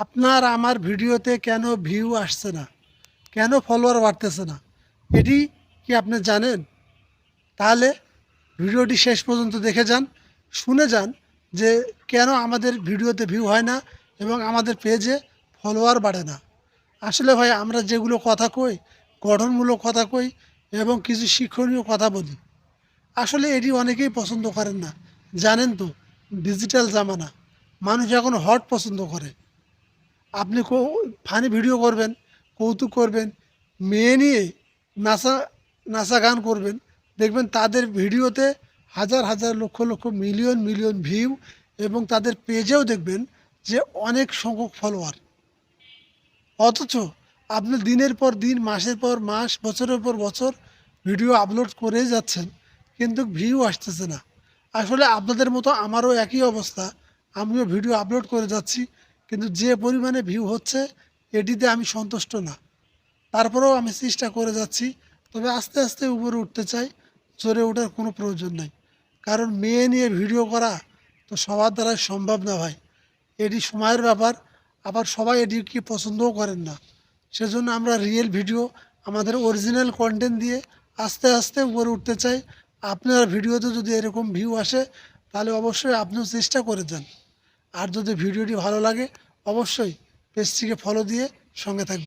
আপনার আমার ভিডিওতে কেন ভিউ আসছে না, কেন ফলোয়ার বাড়তেছে না, এটি কি আপনি জানেন? তাহলে ভিডিওটি শেষ পর্যন্ত দেখে যান, শুনে যান যে কেন আমাদের ভিডিওতে ভিউ হয় না এবং আমাদের পেজে ফলোয়ার বাড়ে না। আসলে ভাই, আমরা যেগুলো কথা কই, গঠনমূলক কথা কই এবং কিছু শিক্ষণীয় কথা বলি, আসলে এটি অনেকেই পছন্দ করেন না। জানেন তো, ডিজিটাল জামানা, মানুষ এখন হট পছন্দ করে। আপনি ফানি ভিডিও করবেন, কৌতুক করবেন, মেয়ে নিয়ে নাচা নাচা গান করবেন, দেখবেন তাদের ভিডিওতে হাজার হাজার lakh lakh million million view এবং তাদের পেজেও দেখবেন যে অনেক সংখ্যক ফলোয়ার। অথচ আপনি দিনের পর দিন, মাসের পর মাস, বছরের পর বছর ভিডিও আপলোড করেই যাচ্ছেন, কিন্তু ভিউ আসতেছে না। আসলে আপনাদের মতো আমারও একই অবস্থা, আমিও ভিডিও আপলোড করে যাচ্ছি, কিন্তু যে পরিমাণে ভিউ হচ্ছে এটিতে আমি সন্তুষ্ট না। তারপরেও আমি চেষ্টা করে যাচ্ছি, তবে আস্তে আস্তে উপরে উঠতে চাই। জোরে ওঠার কোনো প্রয়োজন নাই, কারণ মেয়ে নিয়ে ভিডিও করা তো সবার দ্বারাই সম্ভব না ভাই। এটি সময়ের ব্যাপার, আবার সবাই এটিকে পছন্দও করেন না। সেজন্য আমরা রিয়েল ভিডিও, আমাদের অরিজিনাল কন্টেন্ট দিয়ে আস্তে আস্তে উপরে উঠতে চাই। আপনার ভিডিওতে যদি এরকম ভিউ আসে, তাহলে অবশ্যই আপনিও চেষ্টা করে যান। আর যদি ভিডিওটি ভালো লাগে, অবশ্যই পেজটিকে ফলো দিয়ে সঙ্গে থাকবেন।